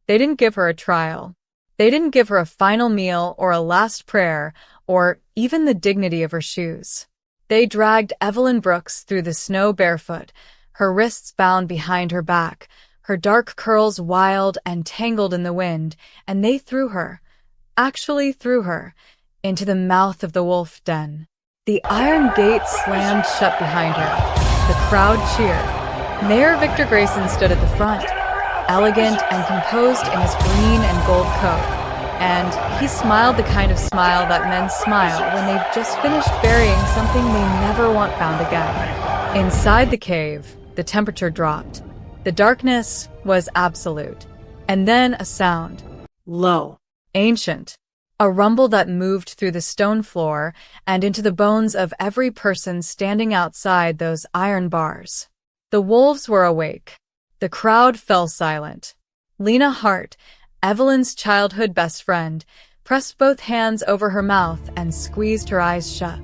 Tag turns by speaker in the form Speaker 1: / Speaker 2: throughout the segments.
Speaker 1: They didn't give her a trial. They didn't give her a final meal or a last prayer or even the dignity of her shoes. They dragged Evelyn Brooks through the snow barefoot, her wrists bound behind her back, her dark curls wild and tangled in the wind, and they threw her, actually threw her, into the mouth of the wolf den. The iron gate slammed shut behind her. The crowd cheered. Mayor Victor Grayson stood at the front, elegant and composed in his green and gold coat, and he smiled the kind of smile that men smile when they've just finished burying something they never want found again. Inside the cave, the temperature dropped. The darkness was absolute. And then a sound. Low. Ancient. A rumble that moved through the stone floor and into the bones of every person standing outside those iron bars. The wolves were awake. The crowd fell silent. Lena Hart, Evelyn's childhood best friend, pressed both hands over her mouth and squeezed her eyes shut.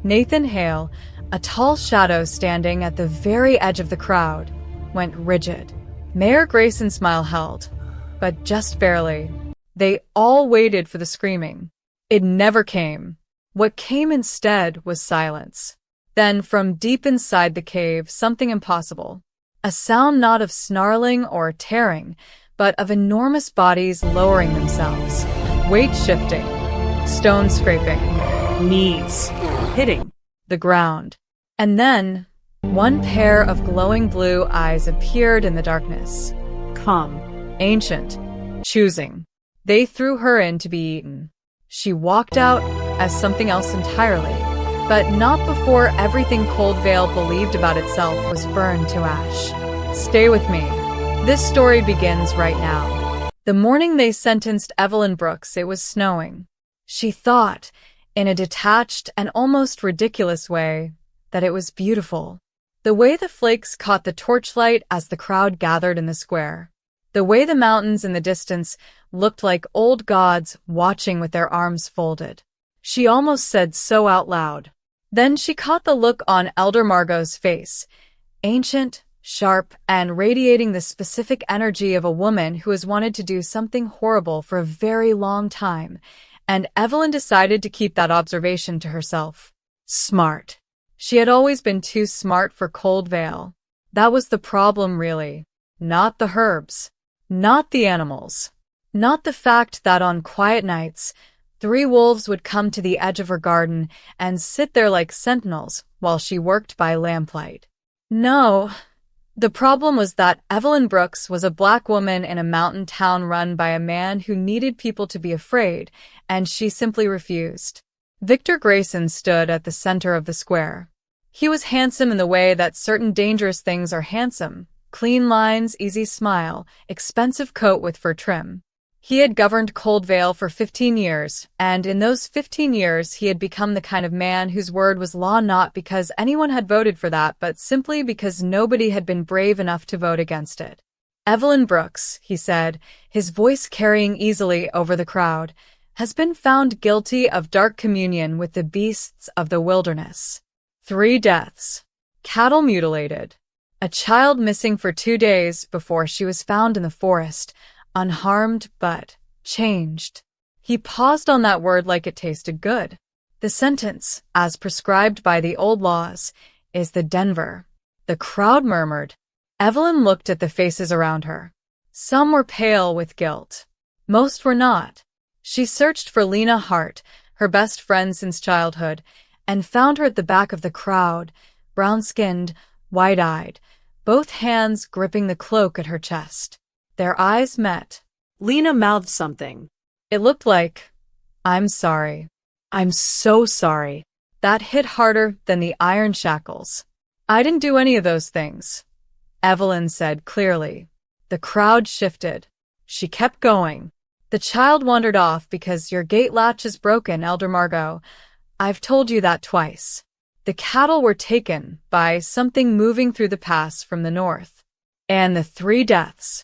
Speaker 1: Nathan Hale, a tall shadow standing at the very edge of the crowd, went rigid. Mayor Grayson's smile held, but just barely. They all waited for the screaming. It never came. What came instead was silence. Then, from deep inside the cave, something impossible. A sound not of snarling or tearing, but of enormous bodies lowering themselves. Weight shifting. Stone scraping. Knees hitting the ground. And then, one pair of glowing blue eyes appeared in the darkness. Come. Ancient. Choosing. They threw her in to be eaten. She walked out as something else entirely, but not before everything Coldveil believed about itself was burned to ash. Stay with me. This story begins right now. The morning they sentenced Evelyn Brooks, it was snowing. She thought, in a detached and almost ridiculous way, that it was beautiful. The way the flakes caught the torchlight as the crowd gathered in the square. The way the mountains in the distance looked like old gods watching with their arms folded. She almost said so out loud. Then she caught the look on Elder Margot's face, ancient, sharp, and radiating the specific energy of a woman who has wanted to do something horrible for a very long time, and Evelyn decided to keep that observation to herself. Smart. She had always been too smart for Coldveil. That was the problem, really. Not the herbs. Not the animals. Not the fact that on quiet nights, 3 wolves would come to the edge of her garden and sit there like sentinels while she worked by lamplight. No. The problem was that Evelyn Brooks was a black woman in a mountain town run by a man who needed people to be afraid, and she simply refused. Victor Grayson stood at the center of the square. He was handsome in the way that certain dangerous things are handsome. Clean lines, easy smile, expensive coat with fur trim. He had governed Coldveil for 15 years, and in those 15 years he had become the kind of man whose word was law, not because anyone had voted for that, but simply because nobody had been brave enough to vote against it. Evelyn Brooks, he said, his voice carrying easily over the crowd, has been found guilty of dark communion with the beasts of the wilderness. 3 deaths. Cattle mutilated. A child missing for 2 days before she was found in the forest, unharmed but changed. He paused on that word like it tasted good. The sentence, as prescribed by the old laws, is the Denver. The crowd murmured. Evelyn looked at the faces around her. Some were pale with guilt. Most were not. She searched for Lena Hart, her best friend since childhood, and found her at the back of the crowd, brown-skinned, wide-eyed, both hands gripping the cloak at her chest. Their eyes met. Lena mouthed something. It looked like, "I'm sorry. I'm so sorry." That hit harder than the iron shackles. "I didn't do any of those things," Evelyn said clearly. The crowd shifted. She kept going. "The child wandered off because your gate latch is broken, Elder Margot. I've told you that twice. The cattle were taken by something moving through the pass from the north. And the 3 deaths."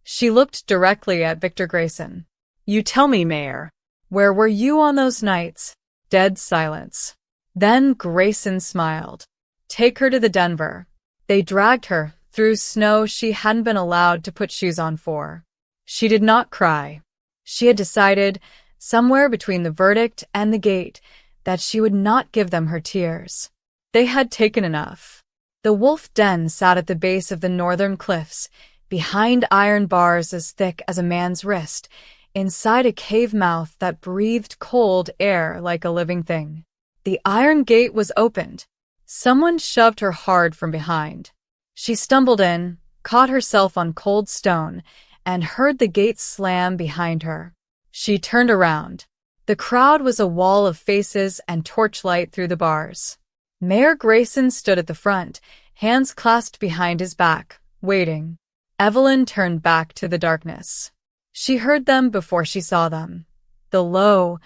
Speaker 1: She looked directly at Victor Grayson. "You tell me, Mayor, where were you on those nights?" Dead silence. Then Grayson smiled. "Take her to the Denver." They dragged her through snow she hadn't been allowed to put shoes on for. She did not cry. She had decided, somewhere between the verdict and the gate, that she would not give them her tears. They had taken enough. The wolf den sat at the base of the northern cliffs, behind iron bars as thick as a man's wrist, inside a cave mouth that breathed cold air like a living thing. The iron gate was opened. Someone shoved her hard from behind. She stumbled in, caught herself on cold stone, and heard the gate slam behind her. She turned around. The crowd was a wall of faces and torchlight through the bars. Mayor Grayson stood at the front, hands clasped behind his back, waiting. Evelyn turned back to the darkness. She heard them before she saw them. The low,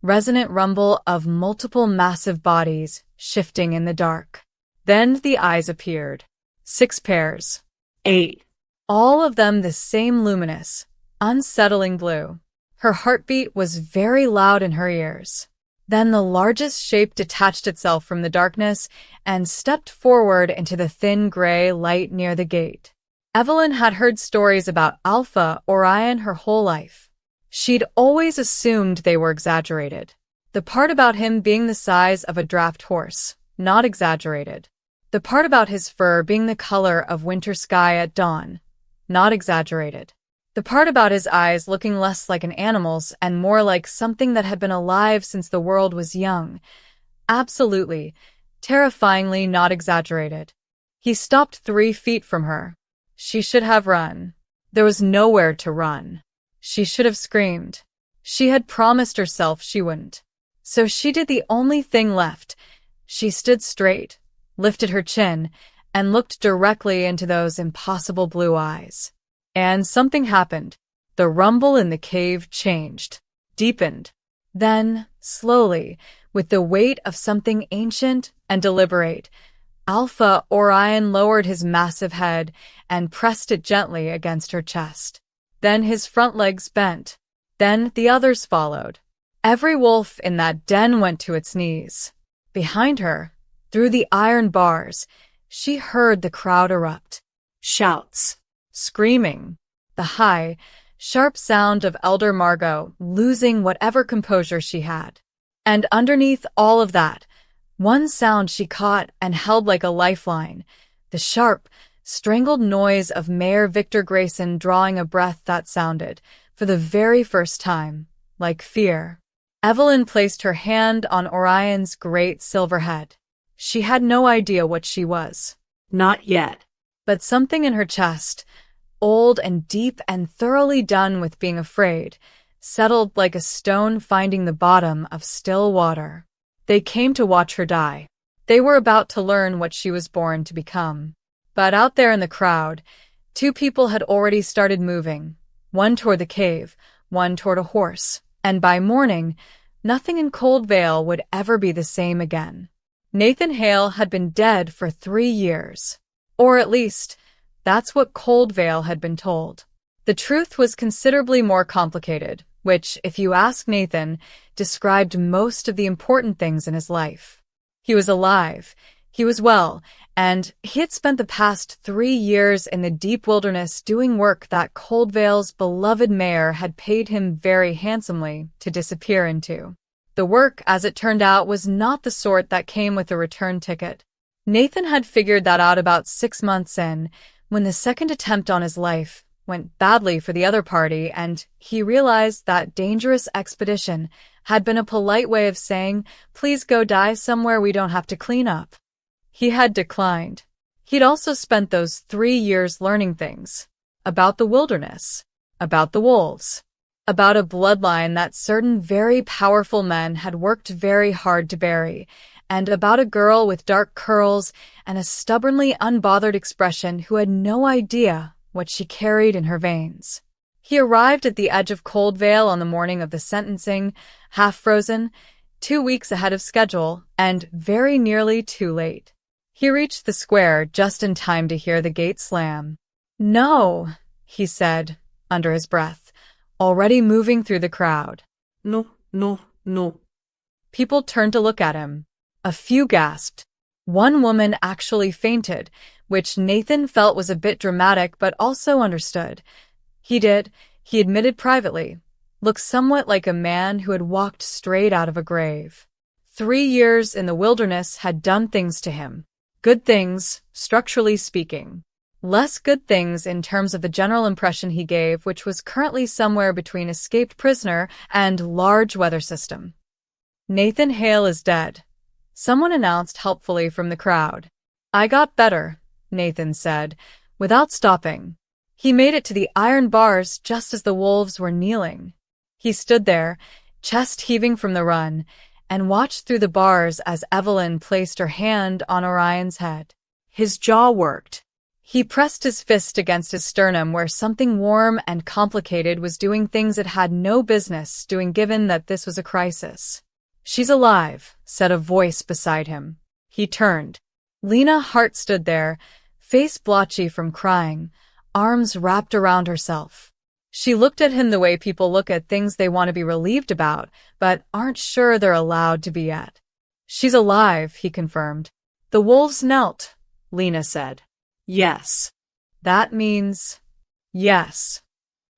Speaker 1: resonant rumble of multiple massive bodies shifting in the dark. Then the eyes appeared. 6 pairs. 8. All of them the same luminous, unsettling blue. Her heartbeat was very loud in her ears. Then the largest shape detached itself from the darkness and stepped forward into the thin gray light near the gate. Evelyn had heard stories about Alpha Orion her whole life. She'd always assumed they were exaggerated. The part about him being the size of a draft horse, not exaggerated. The part about his fur being the color of winter sky at dawn, not exaggerated. The part about his eyes looking less like an animal's and more like something that had been alive since the world was young. Absolutely, terrifyingly not exaggerated. He stopped 3 feet from her. She should have run. There was nowhere to run. She should have screamed. She had promised herself she wouldn't. So she did the only thing left. She stood straight, lifted her chin, and looked directly into those impossible blue eyes. And something happened. The rumble in the cave changed, deepened. Then, slowly, with the weight of something ancient and deliberate, Alpha Orion lowered his massive head and pressed it gently against her chest. Then his front legs bent. Then the others followed. Every wolf in that den went to its knees. Behind her, through the iron bars, she heard the crowd erupt. Shouts. Screaming. The high, sharp sound of Elder Margot losing whatever composure she had. And underneath all of that, one sound she caught and held like a lifeline, the sharp, strangled noise of Mayor Victor Grayson drawing a breath that sounded, for the very first time, like fear. Evelyn placed her hand on Orion's great silver head. She had no idea what she was. Not yet. But something in her chest, old and deep and thoroughly done with being afraid, settled like a stone finding the bottom of still water. They came to watch her die. They were about to learn what she was born to become. But out there in the crowd, 2 people had already started moving, one toward the cave, one toward a horse, and by morning, nothing in Coldveil would ever be the same again. Nathan Hale had been dead for 3 years. Or at least, that's what Coldveil had been told. The truth was considerably more complicated, which, if you ask Nathan, described most of the important things in his life. He was alive, he was well, and he had spent the past 3 years in the deep wilderness doing work that Coldveil's beloved mayor had paid him very handsomely to disappear into. The work, as it turned out, was not the sort that came with a return ticket. Nathan had figured that out about 6 months in, when the second attempt on his life went badly for the other party, and he realized that dangerous expedition had been a polite way of saying, please go die somewhere we don't have to clean up. He had declined. He'd also spent those 3 years learning things. About the wilderness. About the wolves. About a bloodline that certain very powerful men had worked very hard to bury, and about a girl with dark curls and a stubbornly unbothered expression who had no idea what she carried in her veins. He arrived at the edge of Coldveil on the morning of the sentencing, half frozen, 2 weeks ahead of schedule, and very nearly too late. He reached the square just in time to hear the gate slam. No, he said, under his breath, already moving through the crowd. No, no, no. People turned to look at him. A few gasped. One woman actually fainted, which Nathan felt was a bit dramatic but also understood. He did. he admitted privately, looked somewhat like a man who had walked straight out of a grave. 3 years in the wilderness had done things to him. Good things, structurally speaking. Less good things in terms of the general impression he gave, which was currently somewhere between escaped prisoner and large weather system. Nathan Hale is dead, someone announced helpfully from the crowd. I got better, Nathan said, without stopping. He made it to the iron bars just as the wolves were kneeling. He stood there, chest heaving from the run, and watched through the bars as Evelyn placed her hand on Orion's head. His jaw worked. He pressed his fist against his sternum where something warm and complicated was doing things it had no business doing given that this was a crisis. She's alive, said a voice beside him. He turned. Lena Hart stood there, face blotchy from crying, arms wrapped around herself. She looked at him the way people look at things they want to be relieved about, but aren't sure they're allowed to be yet. She's alive, he confirmed. The wolves knelt, Lena said. Yes. That means yes.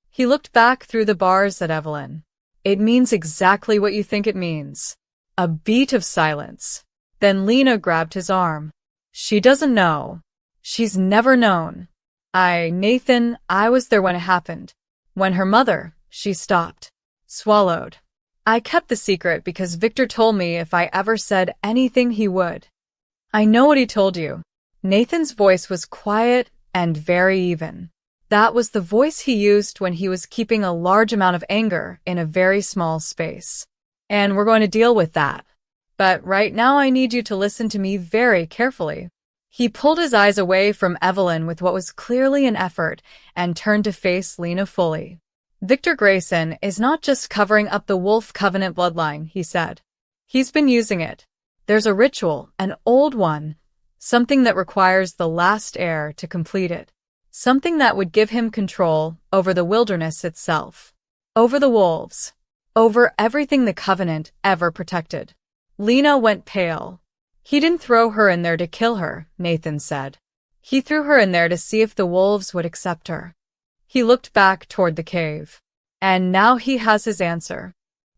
Speaker 1: He looked back through the bars at Evelyn. It means exactly what you think it means. A beat of silence. Then Lena grabbed his arm. She doesn't know. She's never known. Nathan, I was there when it happened. When her mother, she stopped. Swallowed. I kept the secret because Victor told me if I ever said anything he would. I know what he told you. Nathan's voice was quiet and very even. That was the voice he used when he was keeping a large amount of anger in a very small space. And we're going to deal with that. But right now I need you to listen to me very carefully. He pulled his eyes away from Evelyn with what was clearly an effort and turned to face Lena fully. Victor Grayson is not just covering up the Wolf Covenant bloodline, he said. He's been using it. There's a ritual, an old one, something that requires the last heir to complete it. Something that would give him control over the wilderness itself. Over the wolves. Over everything the Covenant ever protected. Lena went pale. He didn't throw her in there to kill her, Nathan said. He threw her in there to see if the wolves would accept her. He looked back toward the cave. And now he has his answer.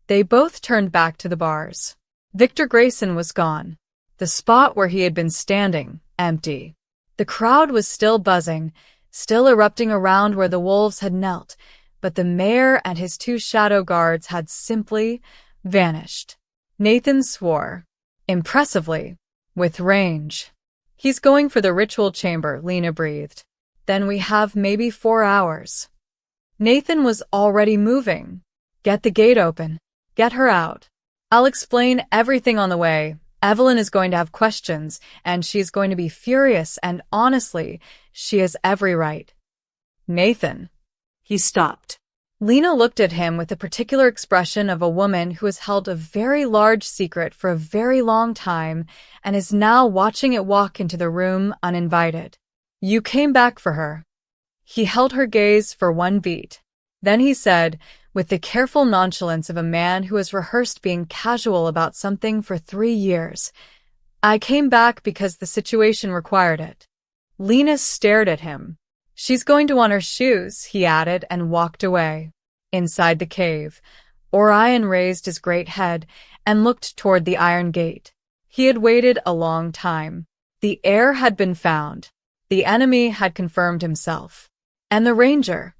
Speaker 1: They both turned back to the bars. Victor Grayson was gone. The spot where he had been standing, empty. The crowd was still buzzing, still erupting around where the wolves had knelt, but the mayor and his 2 shadow guards had simply vanished. Nathan swore. Impressively. With range. He's going for the ritual chamber, Lena breathed. Then we have maybe 4 hours. Nathan was already moving. Get the gate open. Get her out. I'll explain everything on the way. Evelyn is going to have questions, and she's going to be furious, and honestly, she has every right. Nathan. He stopped. Lena looked at him with the particular expression of a woman who has held a very large secret for a very long time and is now watching it walk into the room uninvited. You came back for her. He held her gaze for 1 beat. Then he said, with the careful nonchalance of a man who has rehearsed being casual about something for 3 years, I came back because the situation required it. Lena stared at him. She's going to want her shoes, he added, and walked away. Inside the cave, Orion raised his great head and looked toward the iron gate. He had waited a long time. The heir had been found. The enemy had confirmed himself. And the ranger,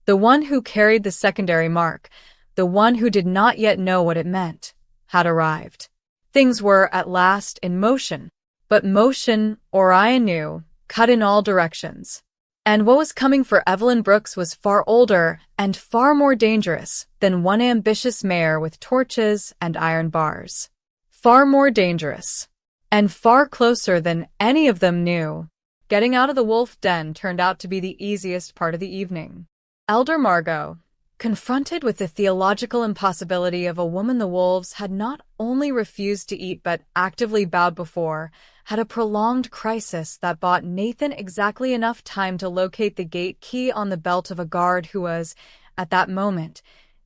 Speaker 1: the one who carried the secondary mark, the one who did not yet know what it meant, had arrived. Things were, at last, in motion. But motion, Orion knew, cut in all directions. And what was coming for Evelyn Brooks was far older and far more dangerous than one ambitious mayor with torches and iron bars. Far more dangerous. And far closer than any of them knew. Getting out of the wolf den turned out to be the easiest part of the evening. Elder Margot, confronted with the theological impossibility of a woman the wolves had not only refused to eat but actively bowed before, had a prolonged crisis that bought Nathan exactly enough time to locate the gate key on the belt of a guard who was, at that moment,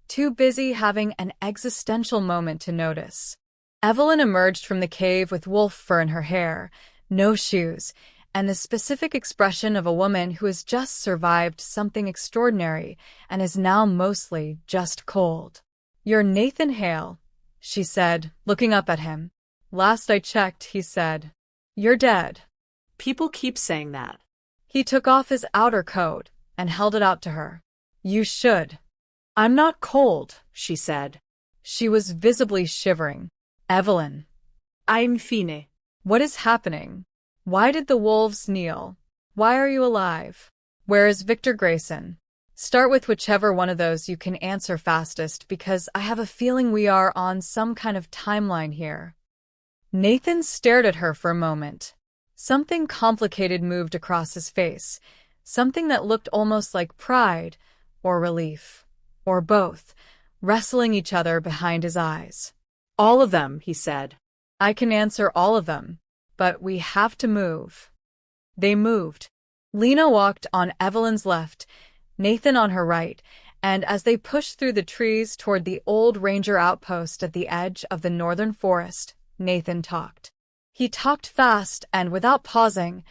Speaker 1: too busy having an existential moment to notice. Evelyn emerged from the cave with wolf fur in her hair, no shoes, and the specific expression of a woman who has just survived something extraordinary and is now mostly just cold. "You're Nathan Hale," she said, looking up at him. "Last I checked," he said. "You're dead."
Speaker 2: People keep saying that.
Speaker 1: He took off his outer coat and held it out to her. "You should." "I'm not cold," she said. She was visibly shivering. "Evelyn."
Speaker 2: I'm fine.
Speaker 1: "What is happening? Why did the wolves kneel? Why are you alive? Where is Victor Grayson?" Start with whichever one of those you can answer fastest, because I have a feeling we are on some kind of timeline here. Nathan stared at her for a moment. Something complicated moved across his face, something that looked almost like pride or relief, or both, wrestling each other behind his eyes.
Speaker 2: "All of them," he said.
Speaker 1: "I can answer all of them, but we have to move." They moved. Lena walked on Evelyn's left, Nathan on her right, and as they pushed through the trees toward the old ranger outpost at the edge of the northern forest, Nathan talked. He talked fast and without pausing,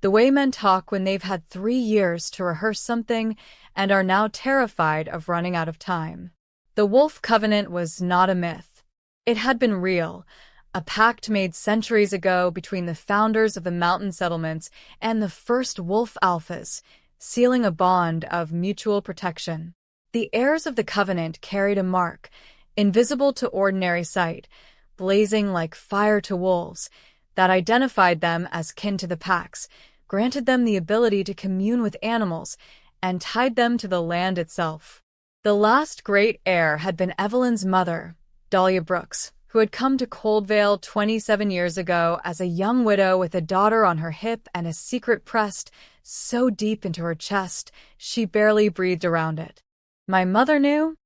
Speaker 1: the way men talk when they've had 3 years to rehearse something and are now terrified of running out of time. The Wolf Covenant was not a myth. It had been real, a pact made centuries ago between the founders of the mountain settlements and the first wolf alphas, sealing a bond of mutual protection. The heirs of the covenant carried a mark, invisible to ordinary sight, blazing like fire to wolves, that identified them as kin to the packs, granted them the ability to commune with animals, and tied them to the land itself. The last great heir had been Evelyn's mother, Dahlia Brooks, who had come to Coldveil 27 years ago as a young widow with a daughter on her hip and a secret pressed so deep into her chest she barely breathed around it. "My mother knew?"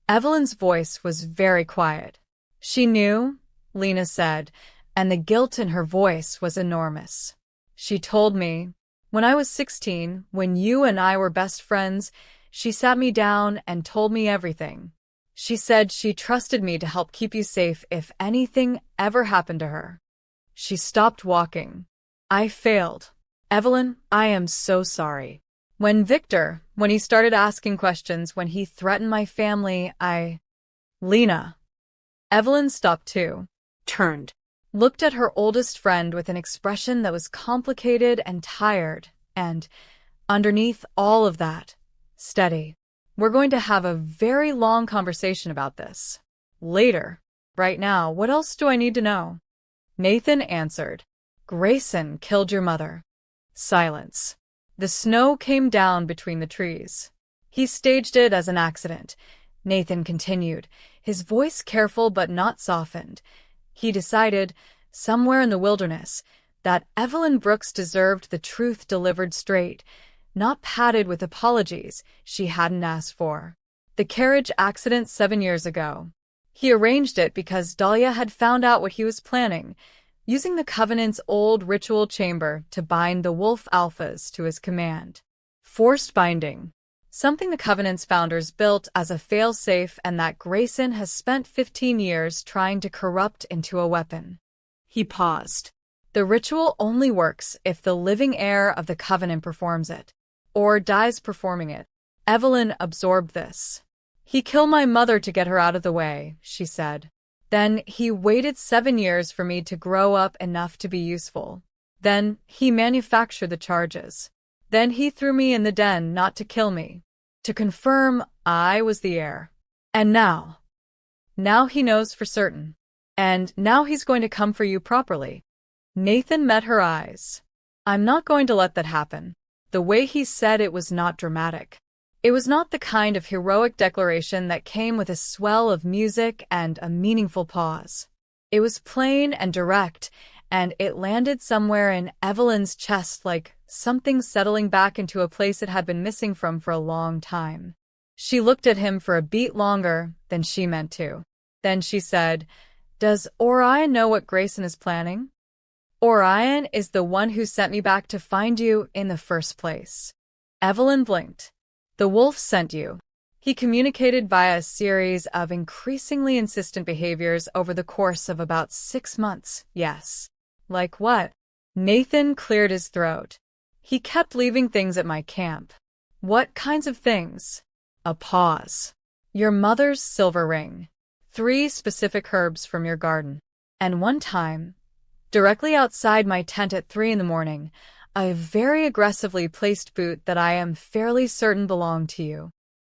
Speaker 1: Evelyn's voice was very quiet. "She knew," Lena said, and the guilt in her voice was enormous. "She told me. When I was 16, when you and I were best friends, she sat me down and told me everything. She said she trusted me to help keep you safe if anything ever happened to her." She stopped walking. "I failed. Evelyn, I am so sorry. When he started asking questions, when he threatened my family, Lena." Evelyn stopped too.
Speaker 2: Turned.
Speaker 1: Looked at her oldest friend with an expression that was complicated and tired, and, underneath all of that, steady. "We're going to have a very long conversation about this. Later. Right now, what else do I need to know?" Nathan answered. "Grayson killed your mother." Silence. The snow came down between the trees. "He staged it as an accident," Nathan continued, his voice careful but not softened. "He decided, somewhere in the wilderness, that Evelyn Brooks deserved the truth delivered straight, not padded with apologies she hadn't asked for. The carriage accident 7 years ago. He arranged it because Dahlia had found out what he was planning, using the Covenant's old ritual chamber to bind the wolf alphas to his command. Forced binding. Something the Covenant's founders built as a fail-safe and that Grayson has spent 15 years trying to corrupt into a weapon." He paused. "The ritual only works if the living heir of the Covenant performs it, or dies performing it." Evelyn absorbed this. "He killed my mother to get her out of the way," she said. "Then he waited 7 years for me to grow up enough to be useful. Then he manufactured the charges. Then he threw me in the den not to kill me, to confirm I was the heir. And now he knows for certain. And now he's going to come for you properly." Nathan met her eyes. "I'm not going to let that happen." The way he said it was not dramatic. It was not the kind of heroic declaration that came with a swell of music and a meaningful pause. It was plain and direct, and it landed somewhere in Evelyn's chest like something settling back into a place it had been missing from for a long time. She looked at him for a beat longer than she meant to. Then she said, "Does Orion know what Grayson is planning?" "Orion is the one who sent me back to find you in the first place." Evelyn blinked. "The wolf sent you." He communicated via a series of increasingly insistent behaviors over the course of about 6 months, yes. "Like what?" Nathan cleared his throat. He kept leaving things at my camp. What kinds of things? A pause. Your mother's silver ring. 3 specific herbs from your garden. And one time, directly outside my tent at 3 in the morning, a very aggressively placed boot that I am fairly certain belonged to you.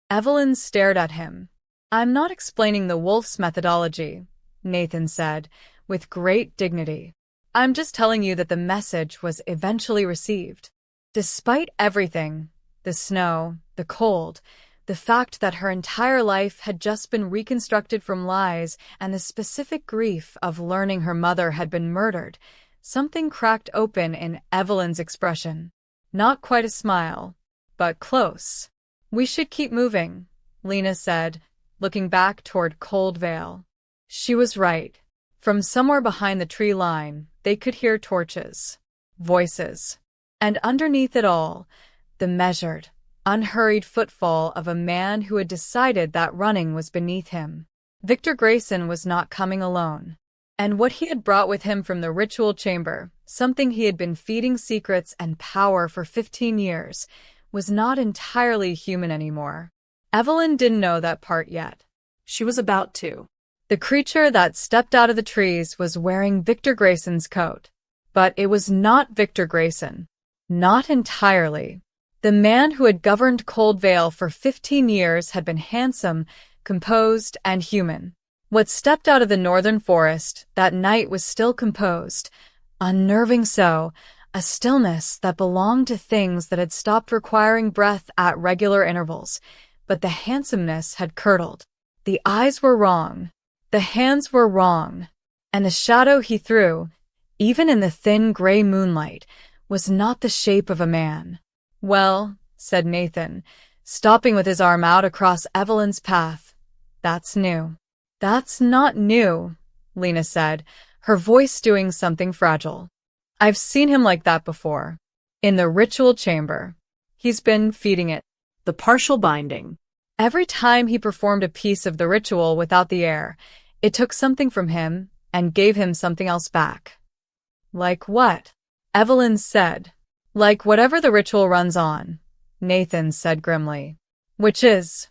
Speaker 1: Evelyn stared at him. I'm not explaining the wolf's methodology, Nathan said, with great dignity. I'm just telling you that the message was eventually received. Despite everything, the snow, the cold, the fact that her entire life had just been reconstructed from lies, and the specific grief of learning her mother had been murdered, something cracked open in Evelyn's expression. Not quite a smile, but close. We should keep moving, Lena said, looking back toward Coldveil. She was right. From somewhere behind the tree line, they could hear torches, voices, and underneath it all, the measured, unhurried footfall of a man who had decided that running was beneath him. Victor Grayson was not coming alone. And what he had brought with him from the ritual chamber, something he had been feeding secrets and power for 15 years, was not entirely human anymore. Evelyn didn't know that part yet.
Speaker 2: She was about to.
Speaker 1: The creature that stepped out of the trees was wearing Victor Grayson's coat. But it was not Victor Grayson. Not entirely. The man who had governed Coldveil for 15 years had been handsome, composed, and human. What stepped out of the northern forest that night was still composed, unnerving so, a stillness that belonged to things that had stopped requiring breath at regular intervals. But the handsomeness had curdled. The eyes were wrong. The hands were wrong. And the shadow he threw, even in the thin gray moonlight, was not the shape of a man. Well, said Nathan, stopping with his arm out across Evelyn's path. That's new. That's not new, Lena said, her voice doing something fragile. I've seen him like that before. In the ritual chamber. He's been feeding it.
Speaker 2: The partial binding.
Speaker 1: Every time he performed a piece of the ritual without the heir, it took something from him and gave him something else back. Like what? Evelyn said. Like whatever the ritual runs on, Nathan said grimly. Which is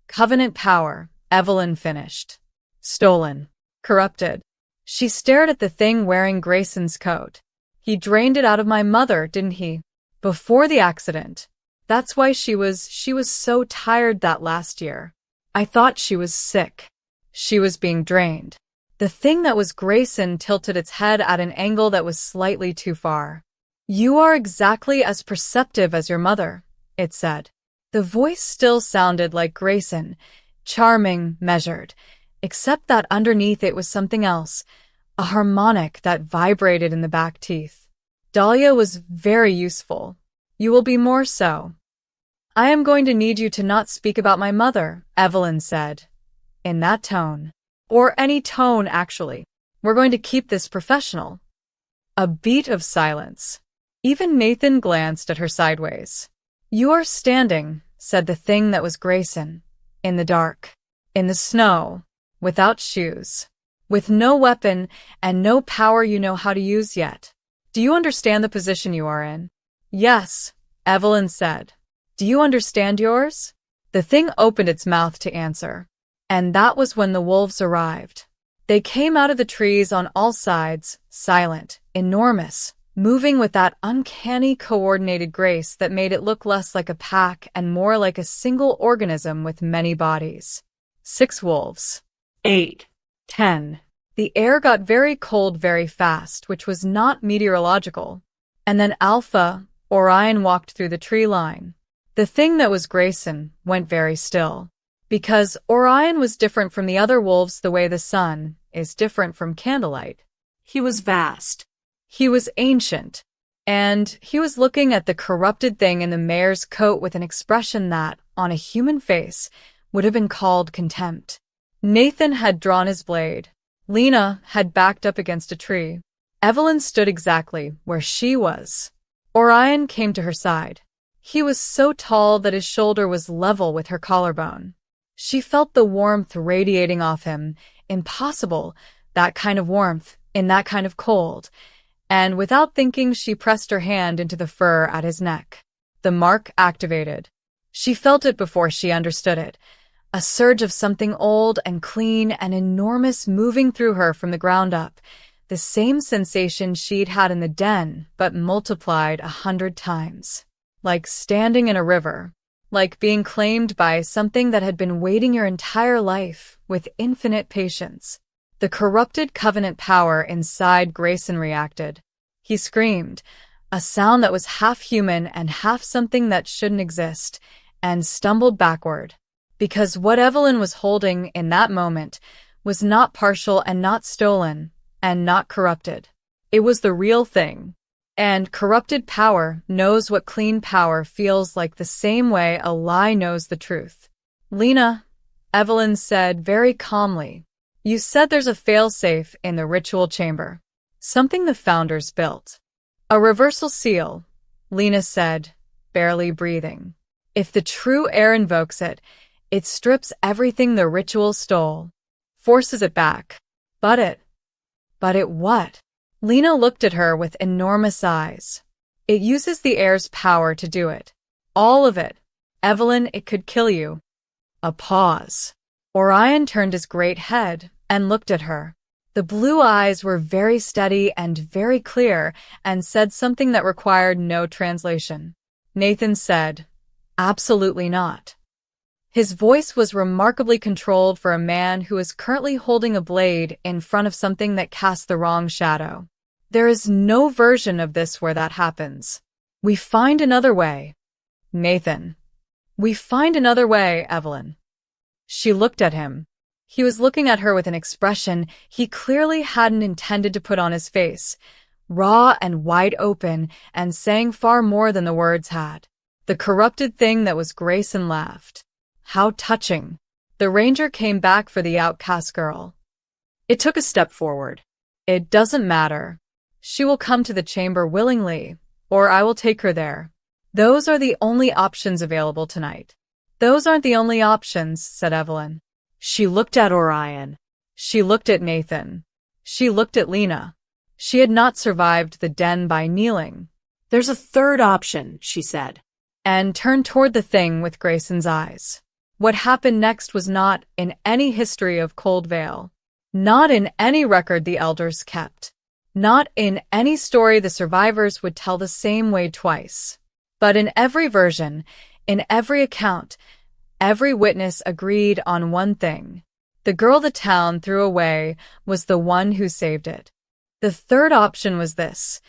Speaker 1: covenant power, Evelyn finished. Stolen. Corrupted. She stared at the thing wearing Grayson's coat. He drained it out of my mother, didn't he? Before the accident. That's why she was so tired that last year. I thought she was sick. She was being drained. The thing that was Grayson tilted its head at an angle that was slightly too far. You are exactly as perceptive as your mother, it said. The voice still sounded like Grayson, charming, measured, except that underneath it was something else, a harmonic that vibrated in the back teeth. Dahlia was very useful. You will be more so. I am going to need you to not speak about my mother, Evelyn said. In that tone. Or any tone, actually. We're going to keep this professional. A beat of silence. Even Nathan glanced at her sideways. You are standing, said the thing that was Grayson, in the dark, in the snow, without shoes, with no weapon and no power you know how to use yet. Do you understand the position you are in? Yes, Evelyn said. Do you understand yours? The thing opened its mouth to answer. And that was when the wolves arrived. They came out of the trees on all sides, silent, enormous, moving with that uncanny coordinated grace that made it look less like a pack and more like a single organism with many bodies. 6 wolves.
Speaker 2: 8.
Speaker 1: 10. The air got very cold very fast, which was not meteorological. And then Alpha, Orion walked through the tree line. The thing that was Grayson went very still. Because Orion was different from the other wolves the way the sun is different from candlelight.
Speaker 2: He was vast.
Speaker 1: He was ancient. And he was looking at the corrupted thing in the mayor's coat with an expression that, on a human face, would have been called contempt. Nathan had drawn his blade. Lena had backed up against a tree. Evelyn stood exactly where she was. Orion came to her side. He was so tall that his shoulder was level with her collarbone. She felt the warmth radiating off him. Impossible, that kind of warmth, in that kind of cold. and without thinking she pressed her hand into the fur at his neck. The mark activated. She felt it before she understood it, a surge of something old and clean and enormous moving through her from the ground up, the same sensation she'd had in the den, but multiplied 100 times. Like standing in a river. Like being claimed by something that had been waiting your entire life with infinite patience. The corrupted covenant power inside Grayson reacted. He screamed, a sound that was half human and half something that shouldn't exist, and stumbled backward. Because what Evelyn was holding in that moment was not partial and not stolen, and not corrupted. It was the real thing. And corrupted power knows what clean power feels like the same way a lie knows the truth. Lena, Evelyn said very calmly, you said there's a failsafe in the ritual chamber. Something the founders built. A reversal seal, Lena said, barely breathing. If the true heir invokes it, it strips everything the ritual stole. Forces it back. But it what? Lena looked at her with enormous eyes. It uses the heir's power to do it. All of it. Evelyn, it could kill you. A pause. Orion turned his great head and looked at her. The blue eyes were very steady and very clear and said something that required no translation. Nathan said, absolutely not. His voice was remarkably controlled for a man who is currently holding a blade in front of something that cast the wrong shadow. There is no version of this where that happens. We find another way. Nathan. We find another way, Evelyn. She looked at him. He was looking at her with an expression he clearly hadn't intended to put on his face, raw and wide open and saying far more than the words had. The corrupted thing that was Grayson laughed. How touching. The ranger came back for the outcast girl. It took a step forward. It doesn't matter. She will come to the chamber willingly, or I will take her there. Those are the only options available tonight. Those aren't the only options, said Evelyn. She looked at Orion. She looked at Nathan. She looked at Lena. She had not survived the den by kneeling. There's a third option, she said, and turned toward the thing with Grayson's eyes. What happened next was not in any history of Coldveil. Not in any record the elders kept. Not in any story the survivors would tell the same way twice. But in every version, in every account, every witness agreed on one thing. The girl the town threw away was the one who saved it. The third option was this.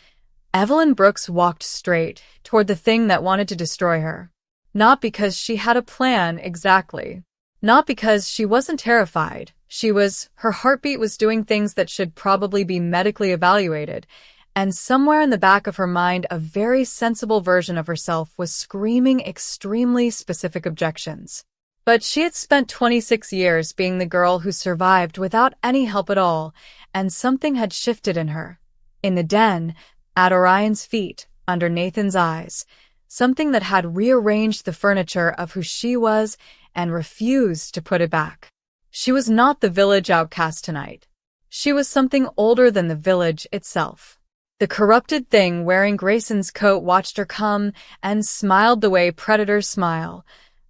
Speaker 1: Evelyn Brooks walked straight toward the thing that wanted to destroy her. Not because she had a plan exactly. Not because she wasn't terrified. Her heartbeat was doing things that should probably be medically evaluated, and somewhere in the back of her mind a very sensible version of herself was screaming extremely specific objections. But she had spent 26 years being the girl who survived without any help at all, and something had shifted in her. In the den, at Orion's feet, under Nathan's eyes, something that had rearranged the furniture of who she was and refused to put it back. She was not the village outcast tonight. She was something older than the village itself. The corrupted thing wearing Grayson's coat watched her come and smiled the way predators smile,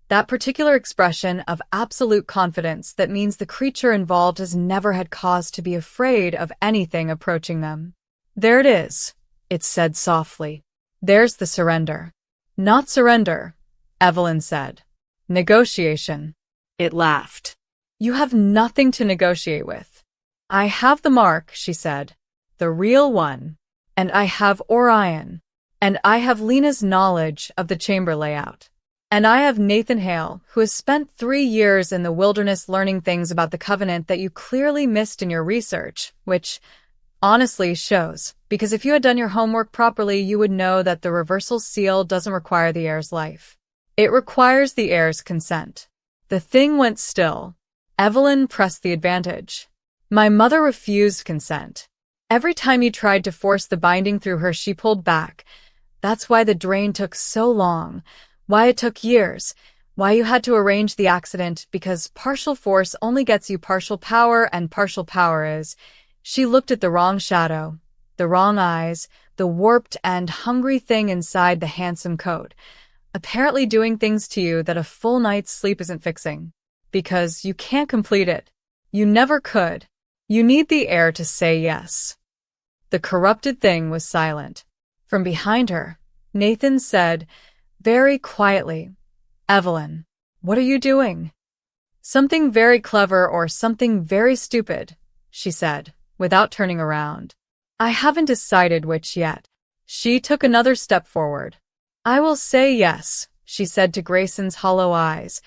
Speaker 1: that particular expression of absolute confidence that means the creature involved has never had cause to be afraid of anything approaching them. There it is, it said softly. There's the surrender. Not surrender, Evelyn said. Negotiation. It laughed. You have nothing to negotiate with. I have the mark, she said. The real one. And I have Orion. And I have Lena's knowledge of the chamber layout. And I have Nathan Hale, who has spent 3 years in the wilderness learning things about the Covenant that you clearly missed in your research, which honestly shows, because if you had done your homework properly, you would know that the reversal seal doesn't require the heir's life. It requires the heir's consent. The thing went still. Evelyn pressed the advantage. My mother refused consent. Every time you tried to force the binding through her, she pulled back. That's why the drain took so long, why it took years, why you had to arrange the accident, because partial force only gets you partial power, and partial power is... She looked at the wrong shadow. the wrong eyes, the warped and hungry thing inside the handsome coat, apparently doing things to you that a full night's sleep isn't fixing. Because you can't complete it. You never could. You need the heir to say yes. The corrupted thing was silent. From behind her, Nathan said, very quietly, "Evelyn, what are you doing?" "Something very clever or something very stupid," she said, without turning around. "I haven't decided which yet." She took another step forward. "I will say yes," she said to Grayson's hollow eyes,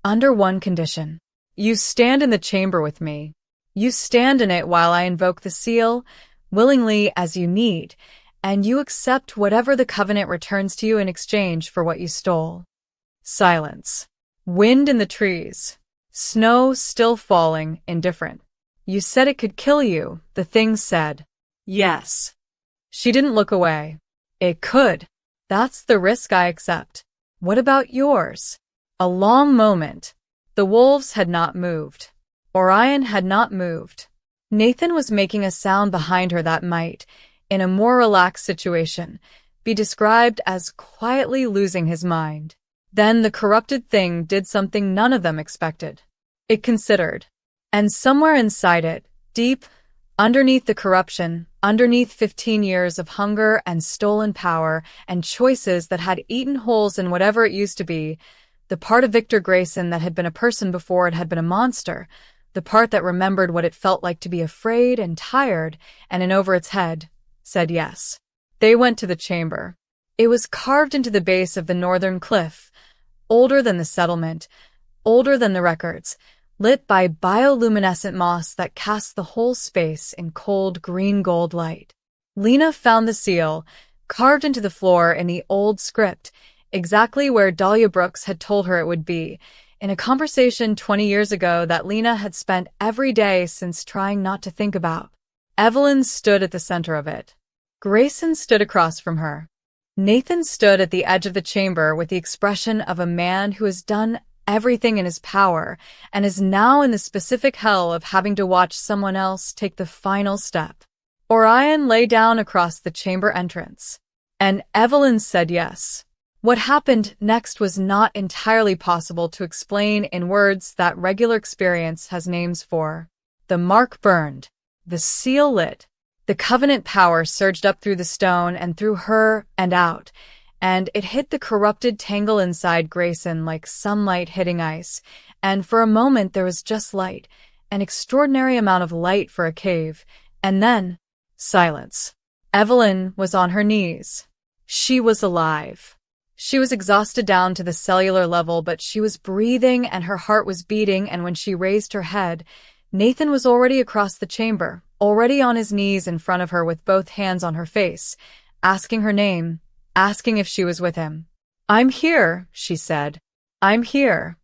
Speaker 1: "under one condition. You stand in the chamber with me. You stand in it while I invoke the seal, willingly as you need, and you accept whatever the covenant returns to you in exchange for what you stole." Silence. Wind in the trees. Snow still falling, indifferent. "You said it could kill you," the thing said.
Speaker 2: Yes.
Speaker 1: She didn't look away. "It could. That's the risk I accept. What about yours?" A long moment. The wolves had not moved. Orion had not moved. Nathan was making a sound behind her that might, in a more relaxed situation, be described as quietly losing his mind. Then the corrupted thing did something none of them expected. It considered. And somewhere inside it, deep, underneath the corruption, underneath 15 years of hunger and stolen power and choices that had eaten holes in whatever it used to be, the part of Victor Grayson that had been a person before it had been a monster, the part that remembered what it felt like to be afraid and tired and in over its head, said yes. They went to the chamber. It was carved into the base of the northern cliff, older than the settlement, older than the records, lit by bioluminescent moss that cast the whole space in cold green-gold light. Lena found the seal, carved into the floor in the old script, exactly where Dahlia Brooks had told her it would be, in a conversation 20 years ago that Lena had spent every day since trying not to think about. Evelyn stood at the center of it. Grayson stood across from her. Nathan stood at the edge of the chamber with the expression of a man who has done everything in his power and is now in the specific hell of having to watch someone else take the final step. Orion lay down across the chamber entrance, and Evelyn said yes. What happened next was not entirely possible to explain in words that regular experience has names for. The mark burned, the seal lit, the covenant power surged up through the stone and through her and out, and it hit the corrupted tangle inside Grayson like sunlight hitting ice, and for a moment there was just light, an extraordinary amount of light for a cave, and then silence. Evelyn was on her knees. She was alive. She was exhausted down to the cellular level, but she was breathing and her heart was beating, and when she raised her head, Nathan was already across the chamber, already on his knees in front of her with both hands on her face, asking her name, asking if she was with him. "I'm here," she said. "I'm here."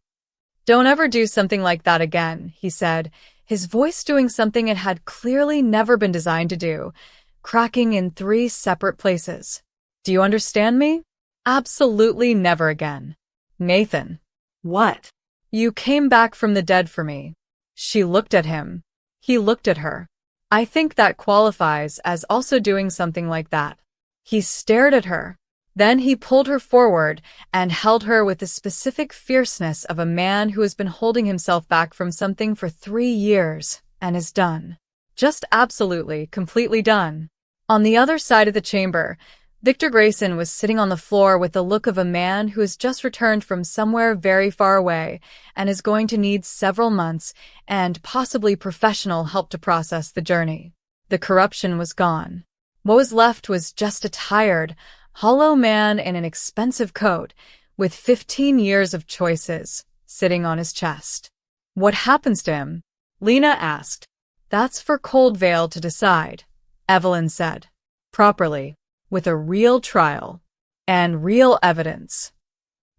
Speaker 1: "Don't ever do something like that again," he said, his voice doing something it had clearly never been designed to do, cracking in 3 separate places. "Do you understand me? Absolutely never again." "Nathan."
Speaker 2: What?
Speaker 1: "You came back from the dead for me." She looked at him. He looked at her. "I think that qualifies as also doing something like that." He stared at her. Then he pulled her forward and held her with the specific fierceness of a man who has been holding himself back from something for 3 years and is done. Just absolutely, completely done. On the other side of the chamber, Victor Grayson was sitting on the floor with the look of a man who has just returned from somewhere very far away and is going to need several months and possibly professional help to process the journey. The corruption was gone. What was left was just a tired, hollow man in an expensive coat with 15 years of choices sitting on his chest. "What happens to him?" Lena asked. "That's for Coldveil to decide," Evelyn said. "Properly. With a real trial, and real evidence."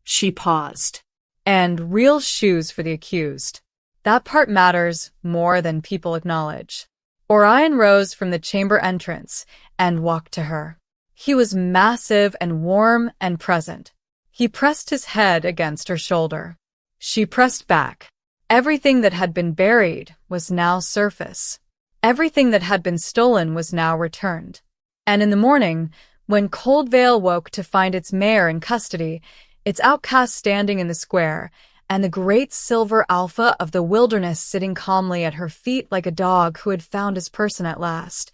Speaker 2: She paused.
Speaker 1: "And real shoes for the accused. That part matters more than people acknowledge." Orion rose from the chamber entrance and walked to her. He was massive and warm and present. He pressed his head against her shoulder. She pressed back. Everything that had been buried was now surface. Everything that had been stolen was now returned. And in the morning, when Coldveil woke to find its mayor in custody, its outcast standing in the square, and the great silver alpha of the wilderness sitting calmly at her feet like a dog who had found his person at last,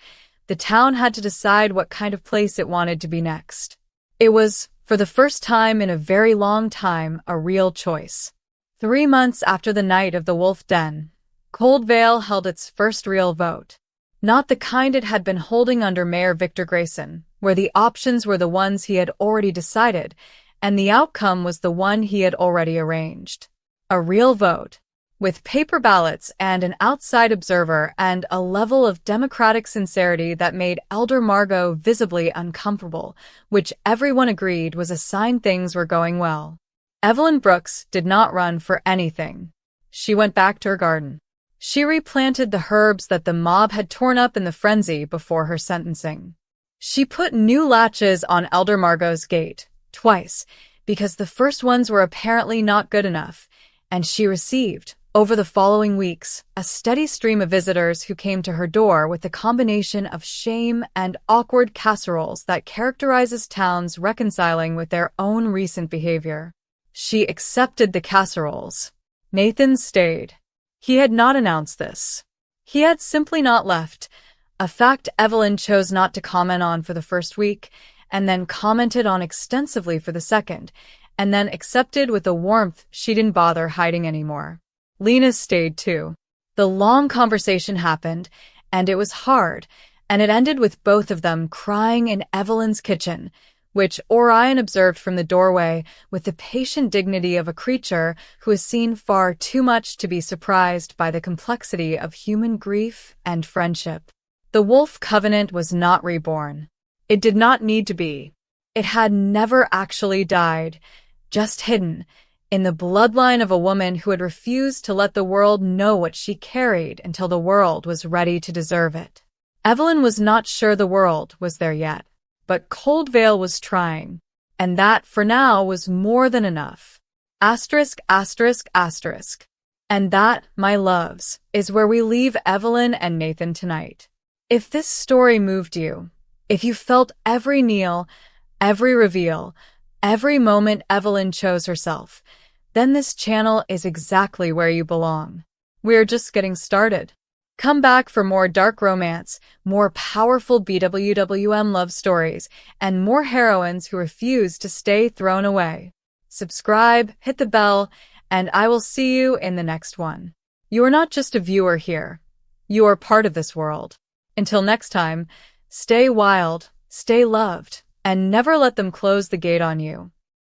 Speaker 1: the town had to decide what kind of place it wanted to be next. It was, for the first time in a very long time, a real choice. 3 months after the night of the wolf den, Coldveil held its first real vote. Not the kind it had been holding under Mayor Victor Grayson, where the options were the ones he had already decided, and the outcome was the one he had already arranged. A real vote, with paper ballots and an outside observer and a level of democratic sincerity that made Elder Margot visibly uncomfortable, which everyone agreed was a sign things were going well. Evelyn Brooks did not run for anything. She went back to her garden. She replanted the herbs that the mob had torn up in the frenzy before her sentencing. She put new latches on Elder Margot's gate, twice, because the first ones were apparently not good enough, and she received, over the following weeks, a steady stream of visitors who came to her door with the combination of shame and awkward casseroles that characterizes towns reconciling with their own recent behavior. She accepted the casseroles. Nathan stayed. He had not announced this. He had simply not left, a fact Evelyn chose not to comment on for the first week, and then commented on extensively for the second, and then accepted with a warmth she didn't bother hiding anymore. Lena stayed too. The long conversation happened, and it was hard, and it ended with both of them crying in Evelyn's kitchen, which Orion observed from the doorway with the patient dignity of a creature who has seen far too much to be surprised by the complexity of human grief and friendship. The wolf covenant was not reborn. It did not need to be. It had never actually died, just hidden, in the bloodline of a woman who had refused to let the world know what she carried until the world was ready to deserve it. Evelyn was not sure the world was there yet. But Coldveil was trying, and that, for now, was more than enough. Asterisk, asterisk, asterisk. And that, my loves, is where we leave Evelyn and Nathan tonight. If this story moved you, if you felt every kneel, every reveal, every moment Evelyn chose herself, then this channel is exactly where you belong. We're just getting started. Come back for more dark romance, more powerful BWWM love stories, and more heroines who refuse to stay thrown away. Subscribe, hit the bell, and I will see you in the next one. You are not just a viewer here. You are part of this world. Until next time, stay wild, stay loved, and never let them close the gate on you.